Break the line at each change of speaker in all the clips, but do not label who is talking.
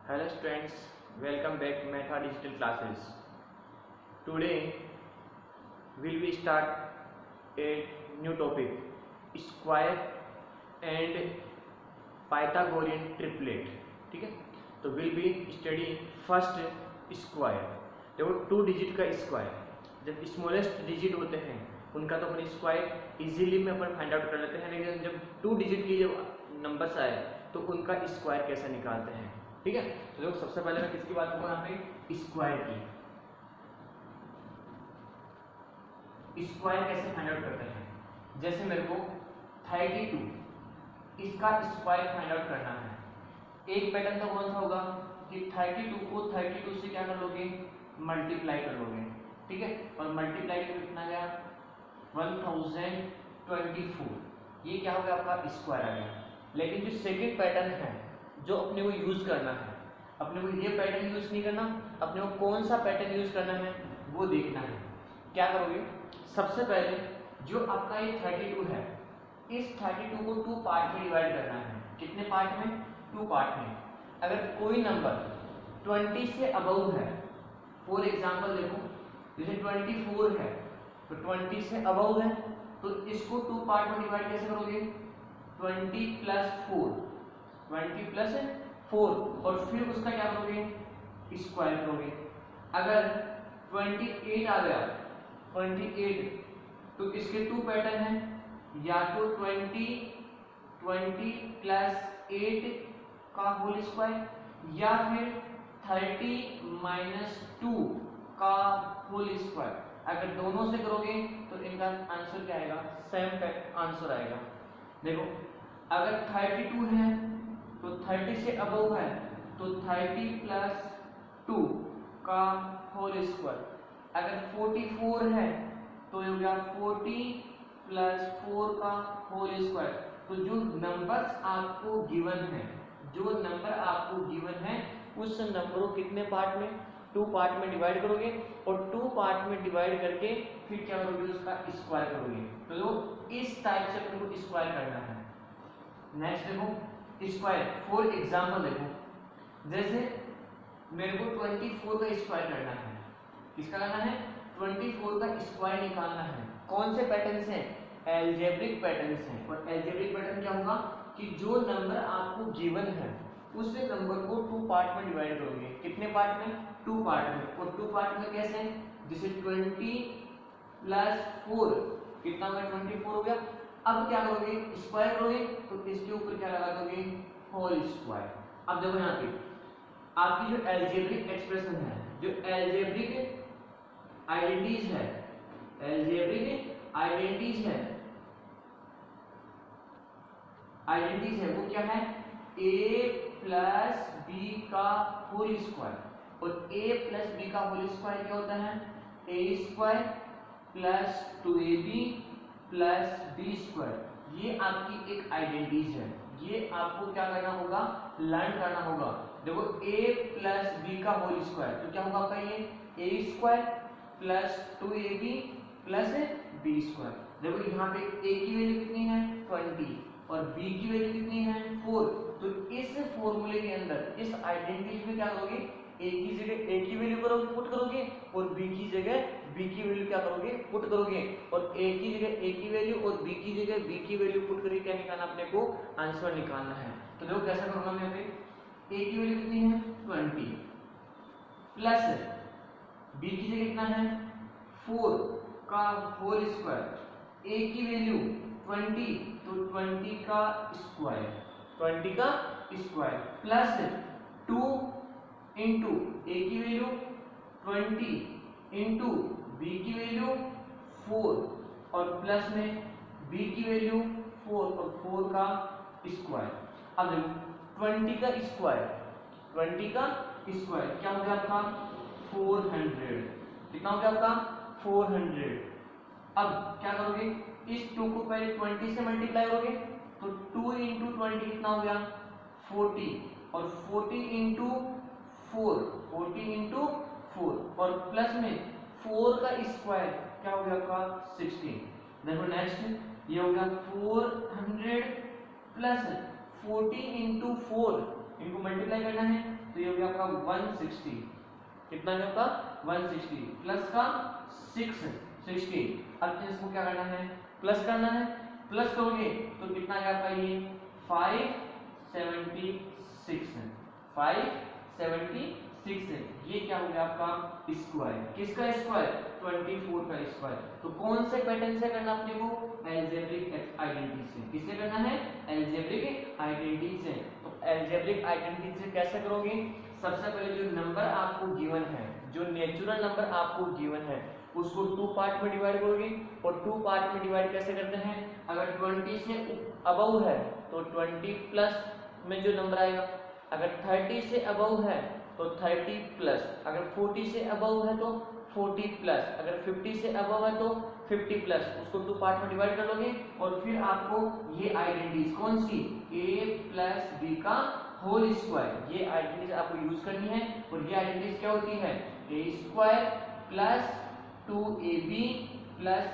Hello students, welcome back to Meta Digital Classes. Today will we start a new topic, square and Pythagorean triplet. ठीक है, तो will be study first square. देखो 2 digit का square, जब smallest digit होते हैं उनका तो अपन स्क्वायर इजीली में अपन फाइंड आउट कर लेते हैं, लेकिन जब 2 डिजिट की जब नंबर्स आए तो उनका स्क्वायर कैसे निकालते हैं. ठीक है, तो देखो सबसे पहले मैं किसकी बात करूँ यहाँ पे, स्क्वायर की. स्क्वायर कैसे फाइंड आउट करते हैं. जैसे मेरे को 32 इसका स्क्वायर फाइंड आउट करना है. एक पैटर्न तो कौन सा होगा कि 32 को 32 से क्या कर लोगे, मल्टीप्लाई कर लोगे. ठीक है, और मल्टीप्लाई तो कितना गया 1024. ये क्या हो गया, आपका स्क्वायर आ गया. लेकिन जो सेकंड पैटर्न है जो अपने को यूज करना है, अपने को ये पैटर्न यूज नहीं करना, अपने को कौन सा पैटर्न यूज करना है वो देखना है. क्या करोगे, सबसे पहले जो आपका ये 32 है, इस 32 को 2 पार्ट में डिवाइड करना है. कितने पार्ट में, 2 पार्ट में. अगर कोई नंबर 20 से अबव है, फॉर एग्जांपल देखो जैसे 24 है, तो 20 से अबव है तो इसको 2 पार्ट में डिवाइड कैसे करोगे, 20 प्लस 4 और फिर उसका क्या करोगे, स्क्वायर करोगे. अगर 28 आ गया, 28 तो इसके 2 पैटर्न हैं, या तो 20 प्लस 8 का होल स्क्वायर, या फिर 30 माइनस 2 का होल स्क्वायर. अगर दोनों से करोगे तो इनका आंसर क्या आएगा, सेम आंसर आएगा. देखो अगर 32 है तो 30 से अबव है तो 30 प्लस 2 का होल स्क्वायर. अगर 44 है तो ये हो गया 40 प्लस 4 का होल स्क्वायर. तो जो नंबर्स आपको गिवन है, जो नंबर आपको गिवन है उस नंबर को कितने पार्ट में, 2 पार्ट में डिवाइड करोगे, और 2 पार्ट में डिवाइड करके फिर क्या करोगे, उसका स्क्वायर करोगे. तो इस टाइप से अपने को स्क्वायर करना है. नेक्स्ट देखो स्क्वायर, फॉर एग्जांपल देखो जैसे मेरे को 24 का स्क्वायर करना है. किसका करना है, 24 का स्क्वायर निकालना है. कौन से पैटर्न से, एल्जेब्रिक पैटर्न से. और एल्जेब्रिक पैटर्न क्या होगा कि जो नंबर आपको गिवन है उस नंबर को 2 पार्ट में डिवाइड करोगे. कितने पार्ट में, 2 पार्ट में. और 2 पार्ट में कैसे, जैसे 20 प्लस 4 कितना होगा, 24 हो गया. अब क्या करोगे, स्क्वायर करोगे तो इसके ऊपर क्या लगा दोगे, होल स्क्वायर. अब देखो यहाँ पे आपकी जो एल्जेब्रिक एक्सप्रेशन है, जो एल्जेब्रिक आइडेंटिटीज है, एल्जेब्रिक आइडेंटिटीज है वो क्या है, a प्लस बी का होल स्क्वायर. और a प्लस बी का होल स्क्वायर क्या होता है, a square plus 2ab plus b square. ये आपकी एक आइडेंटिटीज है, ये आपको क्या करना होगा, लर्न करना होगा. देखो a प्लस बी का होल स्क्वायर तो क्या होगा आपका, ये a square plus 2ab plus b square. देखो यहाँ पे a की वैल्यू कितनी है, 20 और b की वैल्यू कितनी है, 4. तो इस फॉर्मूले के अंदर, इस आइडेंटिटी में क्या करोगे, a की जगह a की वैल्यू करोगे, पुट करोगे, और b की जगह b की वैल्यू क्या करोगे, पुट करोगे. और a की जगह a की वैल्यू और b की जगह b की वैल्यू पुट करके क्या निकालना, अपने को आंसर निकालना है. तो देखो कैसा करूंगा मैं, यहाँ पे a की वैल्यू कितनी है, 20 प्लस b की जगह कितना है, 4 का होल स्क्वायर. a की वैल्यू 20 तो 20 का स्क्वायर, 20 का स्क्वायर प्लस 2 इंटू a की वैल्यू 20 इंटू b की वैल्यू 4 और प्लस में b की वैल्यू 4 और 4 का स्क्वायर. अब देखो 20 का स्क्वायर, 20 का स्क्वायर क्या हो गया आपका, 400. कितना हो गया आपका, 400. अब क्या करोगे, इस 2 को पहले 20 से मल्टीप्लाई करोगे तो 2 इंटू 20 कितना हो गया, 40. और 40 इंटू 4 और प्लस में 4 का स्क्वायर क्या हो गया आपका, 16. देखो नेक्स्ट ये हो गया 400 प्लस 40 इंटू 4 इनको मल्टीप्लाई करना है, तो ये हो गया आपका 160, कितना है आपका 160 प्लस का 660। अब इसको क्या करना है, प्लस करना है, प्लस करोगे तो कितना है आपका ये 576 है, 576 है। ये क्या हो गया आपका स्क्वायर, किसका स्क्वायर 24 का स्क्वायर। तो कौन से पैटर्न से करना अपने को, एल्जेब्रिक आइडेंटिटी से। किससे करना है, एल्जेब्रिक आइडेंटिटी से। तो एल्जेब्रिक आइडेंटिटी से कैसे करोगे, सबसे पहले जो नंबर आपको गिवन है, जो नेचुरल नंबर आपको गिवन है, उसको 2 पार्ट में डिवाइड करोगे। और 2 पार्ट में डिवाइड कैसे करते हैं, अगर 20 से अबव है तो 20 प्लस में जो नंबर आएगा, अगर 30 से अबव है तो 30 प्लस, अगर 40 से अबव है तो 40 प्लस, अगर 50 से अबव है तो 50 प्लस। उसको 2 पार्ट में डिवाइड कर लोगे और फिर आपको ये आइडेंटिटीज कौन सी, a प्लस बी का होल स्क्वायर, ये आइडेंटिटीज आपको यूज करनी है। और ये आइडेंटिटीज क्या होती है, a square plus 2ab plus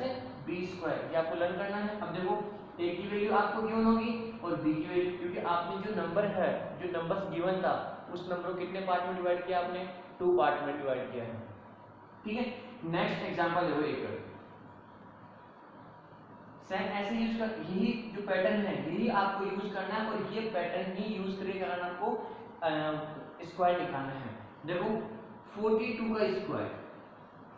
b square, ये आपको लर्न करना है। अब देखो a की वैल्यू आपको गिवन होगी और b की वैल्यू, क्योंकि आपने जो नंबर है, जो नंबर्स गिवन था, उस नंबर को कितने पार्ट में डिवाइड किया आपने, 2 पार्ट में डिवाइड किया है। ठीक है, नेक्स्ट एग्जांपल देखो एक सेम ऐसे यूज कर, यही जो पैटर्न है यही आपको यूज करना है और ये पैटर्न ही यूज करके करना आपको स्क्वायर निकालना है। देखो 42 का स्क्वायर,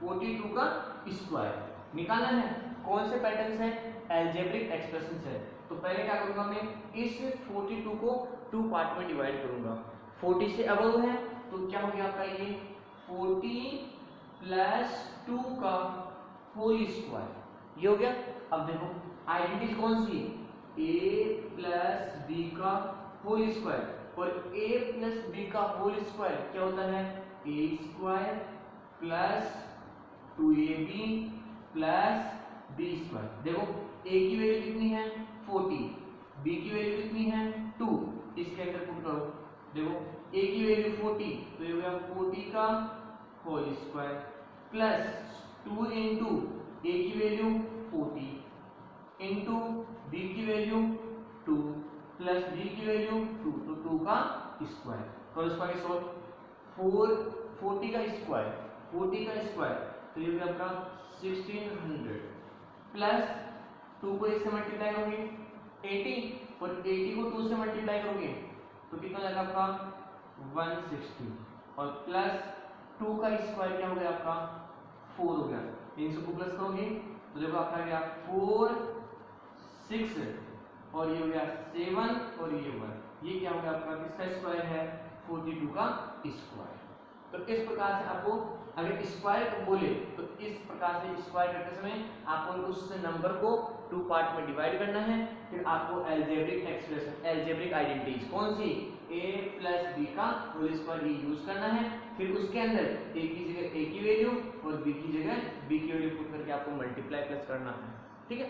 42 का स्क्वायर निकालना है, कौन से पैटर्न से, एल्जेब्रिक एक्सप्रेशन से। तो पहले क्या करूंगा मैं, इस 42 को 2 पार्ट में डिवाइड करूंगा। 40 से अबव है तो क्या हो गया आपका ये 40 प्लस 2 का होल स्क्वायर, ये हो गया। अब देखो आइडेंटिटी कौन सी, a प्लस बी का होल स्क्वायर, और a प्लस बी का होल स्क्वायर क्या होता है, a square plus 2ab plus b square. देखो a की वैल्यू कितनी है 40, b की वैल्यू कितनी है 2, इसके अंदर पुट करो। देखो a की वैल्यू 40 तो ये हो गया 40 का whole square plus 2 into a की वैल्यू 40 इंटू b की वैल्यू 2 प्लस b की वैल्यू 2, तो 2 का स्क्वायर, और उसका सॉल्व 40 का स्क्वायर, 40 का स्क्वायर तो ये आपका 1600 प्लस 2 को इससे मल्टीप्लाई करोगे 80 और 80 को 2 से मल्टीप्लाई करोगे तो कितना जाएगा आपका 160 और प्लस 2 का स्क्वायर क्या हो गया आपका 4 हो गया। इन सबको प्लस करोगे तो देखो आपका गया 4 6 और ये हो गया 7 और ये 1, ये क्या हो गया आपका किसका स्क्वायर है 42 का स्क्वायर। तो इस प्रकार से आपको अगर स्क्वायर बोले तो इस प्रकार से स्क्वायर करते समय आपको उस नंबर को 2 पार्ट में डिवाइड करना है। फिर आपको एल्जेब्रिक एक्सप्रेशन, एल्जेब्रिक आइडेंटिटीज कौन सी, a प्लस बी का होल स्क्वायर यूज करना है। फिर उसके अंदर a की जगह a की वैल्यू और b की जगह b की वैल्यू पुट करके आपको मल्टीप्लाई प्लस करना है। ठीक है,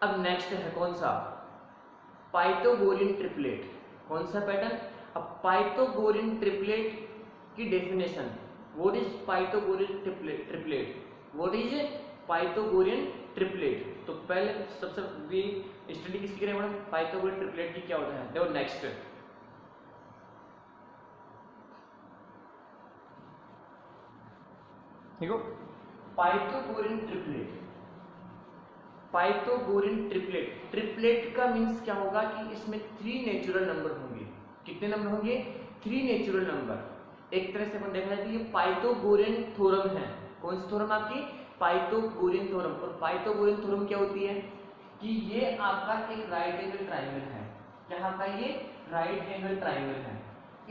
अब नेक्स्ट है कौन सा, पाइथागोरियन ट्रिपलेट। कौन सा पैटर्न, अब पाइथागोरियन ट्रिपलेट की definition, what is Pythagorean triplet, what is Pythagorean triplet. तो पहले सबसे भी स्टडी किसकी करें मैडम, पाइथागोरियन ट्रिपलेट की क्या होता है। देखो नेक्स्ट देखो Pythagorean triplet, Pythagorean triplet, triplet का मींस क्या होगा कि इसमें 3 नेचुरल नंबर होंगे। कितने नंबर होंगे, 3 नेचुरल नंबर। एक तरह से अपन देखना है कि ये पाइथागोरियन थ्योरम है। कौन सी थ्योरम आपकी, पाइथागोरियन थ्योरम। और पाइथागोरियन थ्योरम क्या होती है कि ये आपका एक राइट एंगल ट्राइंगल है, यहाँ का ये राइट एंगल ट्राइंगल है।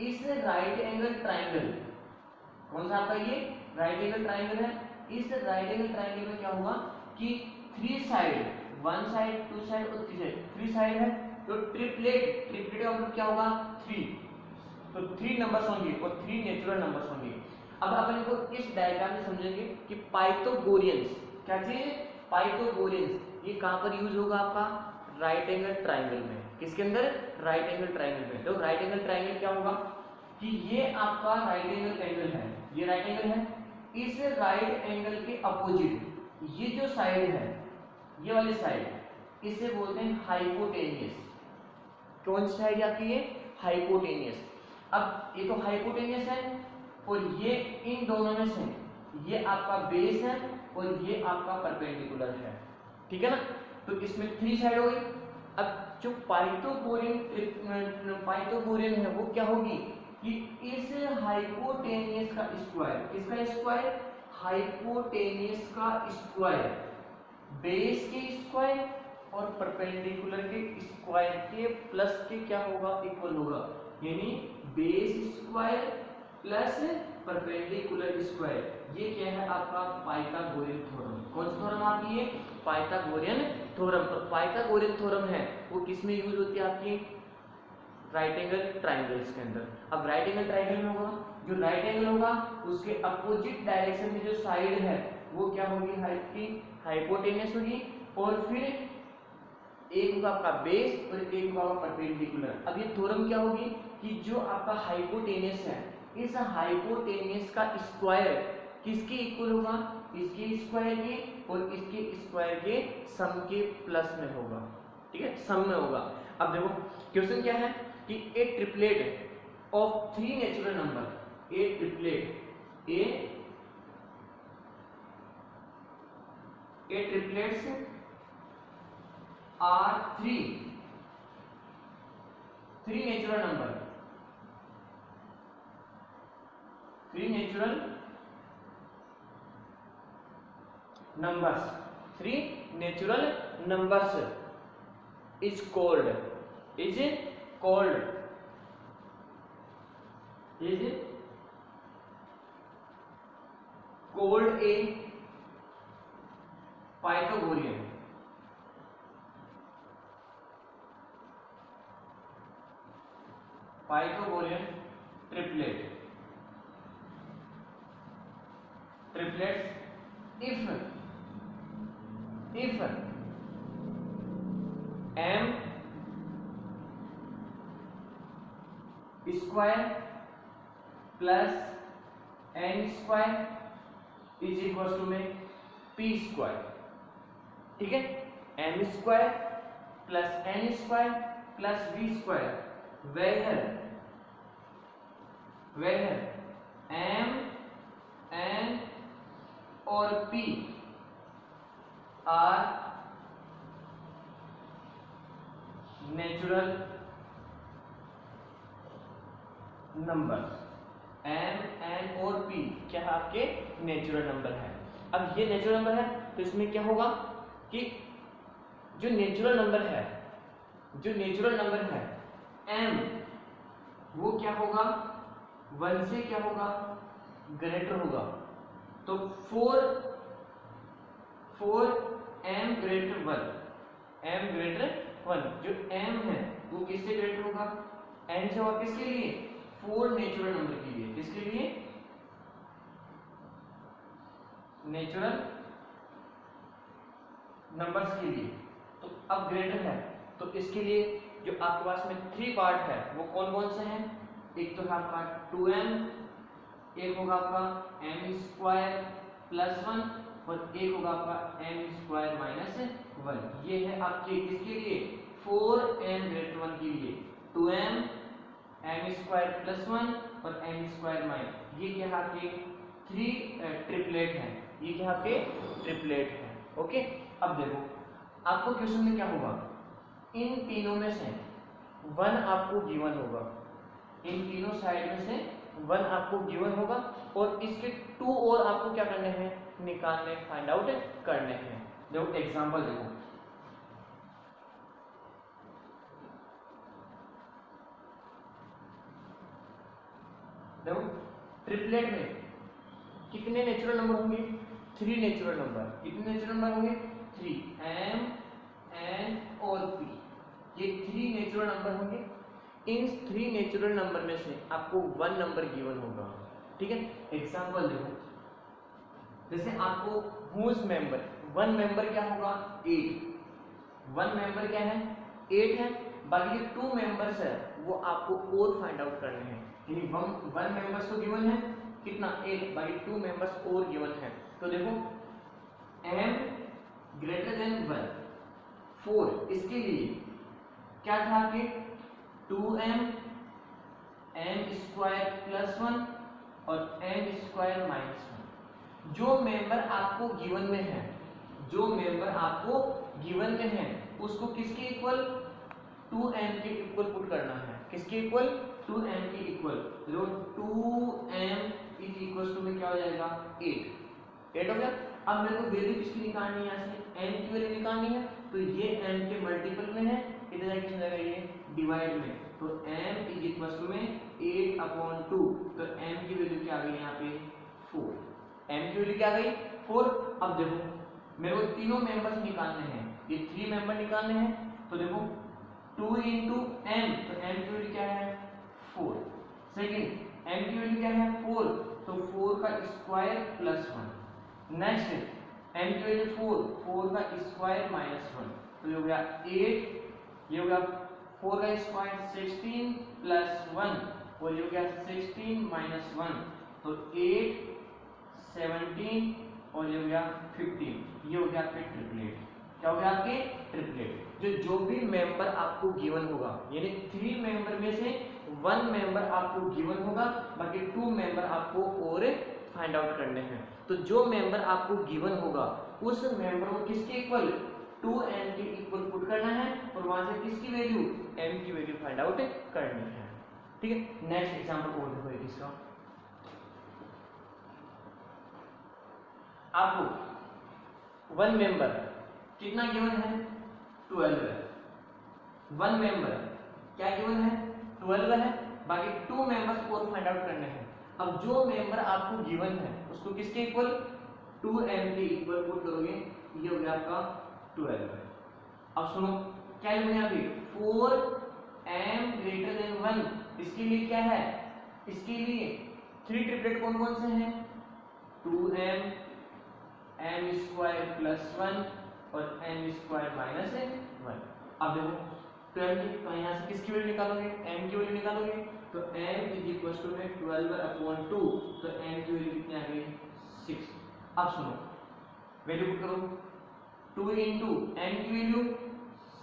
इस राइट एंगल ट्राइंगल, कौन सा आपका ये राइट एंगल ट्राइंगल है, इस राइट एंगल ट्राइंगल में क्या हुआ कि 3 साइड, 1 साइड 2 साइड और 3 साइड, 3 साइड है। तो ट्रिपलेट, ट्रिपलेट का मतलब क्या होगा 3, तो 3 नंबर्स होंगे और 3 नेचुरल नंबर्स होंगे। अब अपन को इस डायग्राम में समझेंगे कि पाइथागोरियंस क्या चीज, पाइथागोरियंस ये कहां पर यूज होगा आपका, राइट एंगल ट्राइंगल में। किसके अंदर, राइट एंगल ट्राइंगल में। तो राइट एंगल ट्राइंगल क्या होगा कि ये आपका राइट एंगल है, ये राइट एंगल है, इस राइट एंगल के अपोजिट ये जो साइड है, ये वाली साइड, इसे बोलते हैं हाइपोटेनियस। कौन सी साइड आपकी ये, हाइपोटेनियस। अब ये तो हाइपोटेनियस है और ये इन दोनों में से ये आपका बेस है और ये आपका परपेंडिकुलर है, ठीक है ना। तो इसमें 3 साइड हो गई। अब जो पाइथागोरियन है वो क्या होगी कि इस हाइपोटेनियस का स्क्वायर, किसका स्क्वायर, हाइपोटेनियस का स्क्वायर, बेस के स्क्वायर और परपेंडिकुलर के स्क्वायर के प्लस के क्या होगा, इक्वल होगा। यानी base square plus perpendicular square, ये क्या है आपका पाइथागोरियन थ्योरम। कौन सा थ्योरम आपकी है, पाइथागोरियन थ्योरम। तो पाइथागोरियन थ्योरम है वो किसमें यूज होती है आपकी, राइट एंगल ट्राइंगल्स के अंदर। अब राइट एंगल ट्राइंगल में होगा, जो राइट एंगल होगा उसके अपोजिट डायरेक्शन में जो साइड है वो क्या होगी, आपकी हाइपोटेनियस होगी और फिर एक होगा आपका बेस और एक होगा परपेंडिकुलर। अब ये थ्योरम क्या होगी कि जो आपका हाइपोटेनियस है, इस हाइपोटेनियस का स्क्वायर किसके इक्वल होगा, इसके स्क्वायर के और इसके स्क्वायर के सम के प्लस में होगा, ठीक है, सम में होगा। अब देखो क्वेश्चन क्या है कि a triplet of 3 natural number, a triplet triplets are 3 natural number, 3 natural numbers is called a Pythagorean triplets if m square plus n square is equals to में p square, ठीक है। m square plus n square plus v square where m n और p are natural numbers, m n और p क्या है आपके natural number है। अब ये नेचुरल नंबर है तो इसमें क्या होगा कि जो नेचुरल नंबर है m वो क्या होगा, 1 से क्या होगा, ग्रेटर होगा। तो 4 m ग्रेटर 1, जो m है वो किससे ग्रेटर होगा, n से। और किसके लिए, 4 नेचुरल नंबर के लिए, किसके लिए, नेचुरल नंबर्स के लिए। तो अब ग्रेटर है तो इसके लिए जो आपके पास में 3 पार्ट है वो कौन कौन से हैं, एक तो है आपका 2m, एक होगा आपका m स्क्वायर प्लस 1 और एक होगा आपका m स्क्वायर माइनस 1। ये है आपके किसके लिए, 4m ग्रेटर 1 के लिए 2m m स्क्वायर प्लस 1 और m स्क्वायर माइनस। ये क्या आपके 3 ट्रिपलेट है, ये क्या आपके ट्रिपलेट है, ओके। अब देखो आपको क्वेश्चन में क्या होगा, इन तीनों में से 1 आपको गिवन होगा, इन तीनों साइड में से 1 आपको गिवन होगा और इसके 2 और आपको क्या करने हैं, निकालने, फाइंड आउट करने हैं। देखो एग्जांपल देखो ट्रिपलेट में कितने नेचुरल नंबर होंगे, 3 नेचुरल नंबर। कितने नेचुरल नंबर होंगे, 3, m n और p, ये 3 नेचुरल नंबर होंगे। इन 3 नेचुरल नंबर में से आपको 1 नंबर गिवन होगा, ठीक है। एग्जांपल देखो, जैसे आपको हुज मेंबर, 1 मेंबर क्या होगा, 8, 1 मेंबर क्या है, 8 है। बाकी जो 2 मेंबर्स है वो आपको और फाइंड आउट करने हैं। यानी 1 मेंबर्स तो गिवन है कितना, 8, बाकी 2 मेंबर्स और गिवन है। तो देखो m ग्रेटर देन 1, 4, इसके लिए क्या था कि 2m एम स्क्वायर प्लस 1 और एम स्क्वायर माइनस 1। जो मेंबर आपको गिवन में है, जो मेंबर आपको गिवन में है उसको किसके इक्वल 2m के इक्वल पुट करना है। किसके इक्वल 2m के इक्वल। जो 2m इज इक्वल टू में क्या हो जाएगा 8 हो गया। अब मेरे को वैल्यू किसकी निकालनी है, यहाँ से m की वैल्यू निकालनी है। तो ये m के मल्टीपल में है, इधर जाके किसमें जाएगा ये डिवाइड में। तो m इज इक्वल टू में 8/2। तो m की वैल्यू क्या आ गई यहाँ पे 4। m की वैल्यू क्या आ गई 4। अब देखो मेरे को तीनों मेंबर्स निकालने हैं, ये 3 मेंबर निकालने हैं। तो देखो 2 इंटू एम, तो m की वैल्यू क्या है 4। सेकेंड m की वैल्यू क्या है 4, तो 4 का स्क्वायर प्लस 1। नेक्स्ट m की वैल्यू 4 का स्क्वायर माइनस 1। तो ये हो गया 8, ये हो गया 4 का स्क्वायर 16 प्लस 1 और ये हो गया 16 माइनस 1। तो 8 17 और ये हो गया 15। ये हो गया आपके ट्रिपलेट। क्या हो गया आपके ट्रिपलेट। जो भी मेंबर आपको गिवन होगा, यानी 3 मेंबर में से 1 मेंबर आपको गिवन होगा, बाकी 2 मेंबर आपको और फाइंड आउट करने हैं। तो जो मेंबर आपको गिवन होगा उस मेंबर को किसके इक्वल 2m के इक्वल पुट करना है और वहां से किसकी वैल्यू m की वैल्यू फाइंड आउट करनी है। ठीक है, नेक्स्ट एग्जांपल और देखो इसका। आपको 1 मेंबर कितना गिवन है 12 है। 1 मेंबर क्या गिवन है 12 है, बाकी 2 मेंबर्स और फाइंड आउट करने हैं। अब जो मेंबर आपको गिवन है उसको किसके इक्वल 2m के इक्वल पुट करोगे, ये हो गया आपका 12 है। अब सुनो क्या है यहाँ पे 4m ग्रेटर देन 1। इसके लिए क्या है, इसके लिए 3 ट्रिपलेट कौन कौन से हैं 2m, m स्क्वायर प्लस 1 और m स्क्वायर माइनस 1। अब देखो 12 की, तो यहाँ से किसकी वैल्यू निकालोगे m की वैल्यू निकालोगे। तो m इज इक्वल टू में 12/2, तो m की वैल्यू कितनी आ गई 6। अब सुनो वैल्यू पुट करो 2 इंटू m की वैल्यू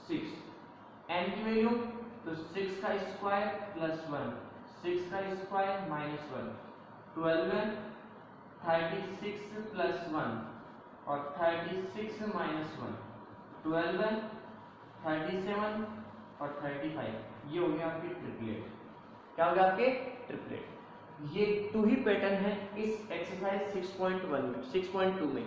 6, m की वैल्यू तो 6 का स्क्वायर प्लस 1, 6 का स्क्वायर माइनस 1, 12 36 प्लस 1 और 36 माइनस 1, 12 37 और 35। ये हो गया आपके ट्रिपलेट। क्या हो गया आपके ट्रिपलेट। ये 2 ही पैटर्न है इस एक्सरसाइज 6.2 में।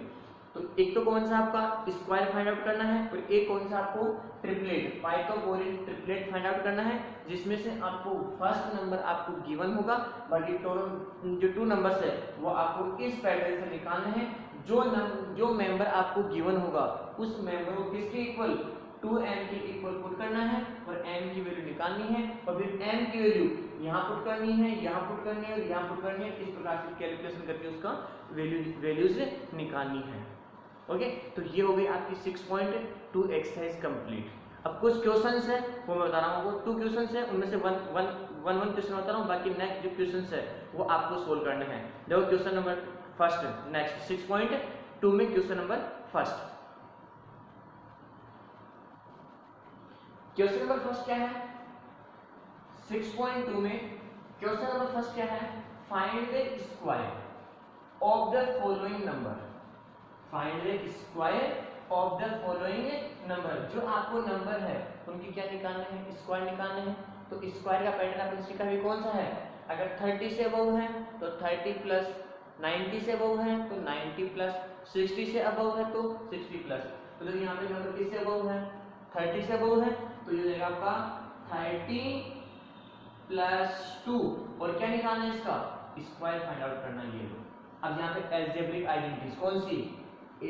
तो एक तो कौन सा आपका स्क्वायर फाइंड आउट करना है और एक कौन सा आपको triplet Pythagoras triplet find out करना है, जिसमें से आपको फर्स्ट नंबर आपको गिवन होगा, बाकी टोटल जो 2 नंबर्स है वो आपको इस पैटर्न से निकालने हैं। जो मेंबर आपको गिवन होगा उस मेंबर को किसके इक्वल 2m के इक्वल पुट करना है और m की वैल्यू निकालनी है और फिर m की वैल्यू यहाँ पुट करनी है, यहाँ पुट करनी है और यहाँ पुट करनी है। इस प्रकार से कैलकुलेशन करके उसका वैल्यूज निकालनी है। ओके, तो ये हो गई आपकी 6.2 एक्सरसाइज कंप्लीट। अब कुछ क्वेश्चंस है वो मैं बता रहा हूँ, वो 2 क्वेश्चंस है, उनमें से वन क्वेश्चन बता रहा हूँ, बाकी नेक्स्ट जो क्वेश्चंस है वो आपको सोल्व करने हैं। देखो क्वेश्चन नंबर फर्स्ट, नेक्स्ट 6.2 में question number first. Question number first क्या है 6.2 में। क्वेश्चन नंबर फर्स्ट क्या है, find the square of the following number. Find the square of the following number. जो आपको नंबर है उनकी क्या निकालने हैं, स्क्वायर निकालने हैं। तो स्क्वायर का पैटर्न अपन सीखा भी कौन सा है, अगर 30 से अबव है तो 30 प्लस, 90 से अबव है तो 90 प्लस, 60 से अबव है तो 60 प्लस। तो देखिए यहाँ पे नंबर किससे अबव है 30 से अबव है, तो ये जाएगा आपका 30 प्लस 2 और क्या निकालना है इसका स्क्वायर फाइंड आउट करना है ये। अब यहाँ पे अलजेब्रिक आइडेंटिटीज कौन सी a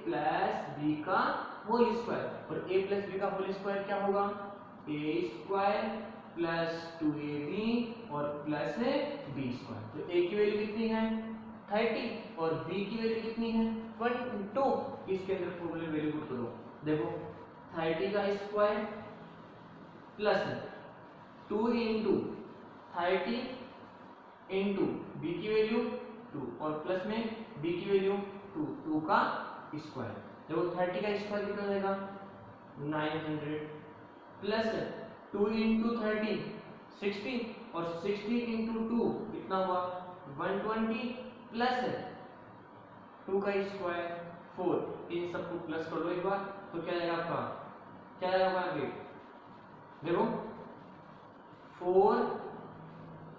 प्लस b का होल स्क्वायर और a प्लस b का होल स्क्वायर क्या होगा a स्क्वायर प्लस 2ab और प्लस b स्क्वायर। तो a की वैल्यू कितनी है 30 और b की वैल्यू कितनी है 2। इसके अंदर फॉर्मूले वैल्यू पुट करो। देखो 30 का square plus 2 into 30 into b की वैल्यू 2 और प्लस में b की वैल्यू 2 का स्क्वायर। देखो 30 का स्क्वायर कितना हो जाएगा 900 प्लस 2 इंटू 30 60 और 60 इंटू 2 कितना हुआ 120 प्लस 2 का स्क्वायर 4, इन सबको प्लस कर लो एक बार तो क्या आएगा आपका, क्या आएगा आगे देखो 4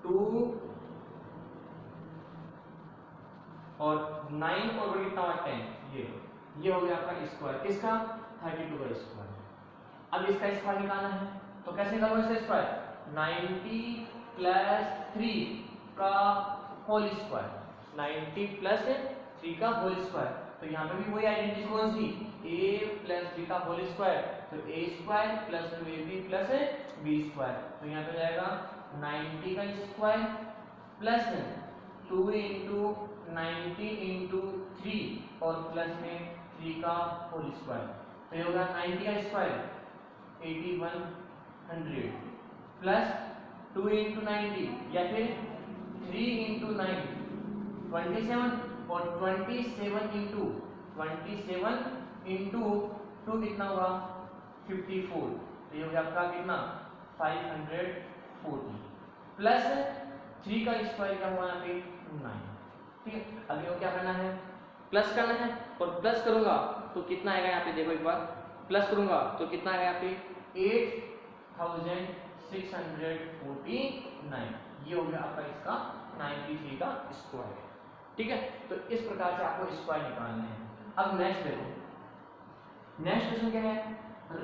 2 और 9 और बड़ी कितना 10, ये हो गया आपका स्क्वायर किसका 32 का स्क्वायर। अब इसका स्क्वायर निकालना है तो कैसे निकालोगे इसका स्क्वायर 90 प्लस 3 का होल स्क्वायर, 90 प्लस 3 का होल स्क्वायर। तो यहाँ पे भी वही आइडेंटिटी कौन सी a प्लस b का होल स्क्वायर, तो a square plus 2ab plus b square. तो यहाँ पे जाएगा 90 का स्क्वायर प्लस 2 इंटू 90 इंटू 3 और प्लस में 3 का होल स्क्वायर। तो ये होगा 90 का स्क्वायर 8100 प्लस 2 इंटू 90 या फिर 3 इंटू 9 27 और 27 इंटू 2 कितना होगा 54। तो ये हो गया आपका कितना 540 प्लस 3 का स्क्वायर क्या हुआ यहाँ पे 9। ठीक है, अभी वो क्या करना है प्लस करना है और प्लस करूंगा तो कितना आएगा यहाँ पे देखो एक बार, प्लस करूंगा तो कितना आएगा यहाँ पे 8649। ये हो गया आपका इसका 93 का स्क्वायर। ठीक है, तो इस प्रकार से आपको स्क्वायर निकालना है। अब नेक्स्ट देखो, नेक्स्ट क्वेश्चन क्या है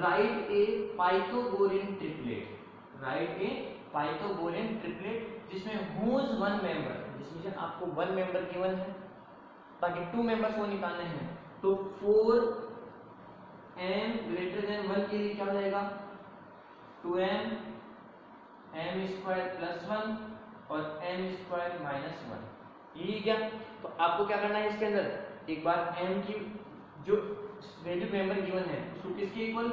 राइट ए पाइथागोरियन ट्रिपलेट, राइट ए पाइथागोरियन ट्रिपलेट जिसमें हुज वन मेंबर, जिसमें से आपको वन मेंबर गिवन है बाकी 2 मेंबर्स को निकालने हैं। तो 4m ग्रेटर देन 1 के लिए क्या हो जाएगा 2m m स्क्वायर प्लस 1 और m स्क्वायर माइनस 1। ये क्या, तो आपको क्या करना है इसके अंदर एक बार m की जो वैल्यू मेंबर गिवन है उसको किसके इक्वल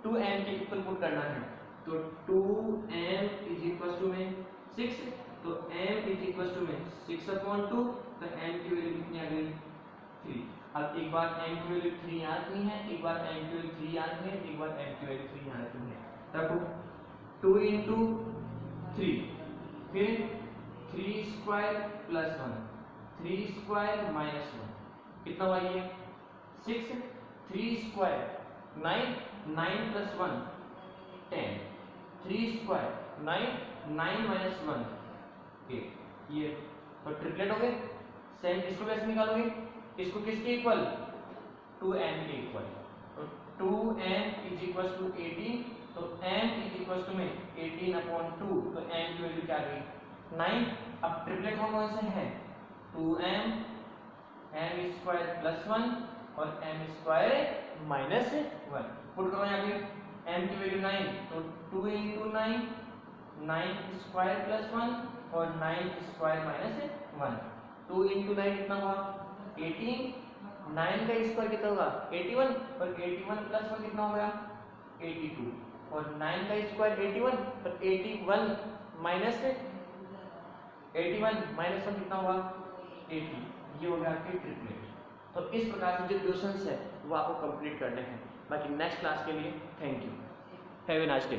2m के इक्वल पुट करना है। तो 2m इज इक्वल टू में 6, तो m इज इक्वल टू में 6/2, तो m की वैल्यू कितनी आ गई 3। अब एक बार m की वैल्यू 3 याद रखनी है, एक बार m की वैल्यू 3 याद रखनी है, एक बार m की वैल्यू 3 याद रखनी है। तब 2 इंटू 3 फिर 3 स्क्वायर प्लस 1 3 स्क्वायर माइनस 1 कितना हुआ ये 6, 3 स्क्वायर 9 9 प्लस 1 10, 3 स्क्वायर 9 9 माइनस 1 8। ये तो ट्रिपलेट हो गए। सेम इसको कैसे निकालोगे, इसको किसके इक्वल 2m के इक्वल, तो 2m इज इक्वल टू 18, तो m इज इक्वल टू में 18/2, तो m की वैल्यू क्या आ गई 9। अब ट्रिपलेट कौन से है 2m m स्क्वायर प्लस 1 और m स्क्वायर माइनस 1। पुट करो यहाँ पे m की वैल्यू 9, तो 2 इंटू 9 9 स्क्वायर प्लस 1 और 9 स्क्वायर माइनस 1। 2 इंटू 9 कितना हुआ 18, 9 का स्क्वायर कितना होगा 81 और 81 प्लस 1 कितना हो गया 82 और 9 का स्क्वायर 81 और 81 माइनस 1 कितना हुआ 80। ये हो गया आपके ट्रिपलेट। तो इस प्रकार से जो क्वेश्चंस है वो आपको कंप्लीट करने हैं। बाकी नेक्स्ट क्लास के लिए thank you, have a nice day.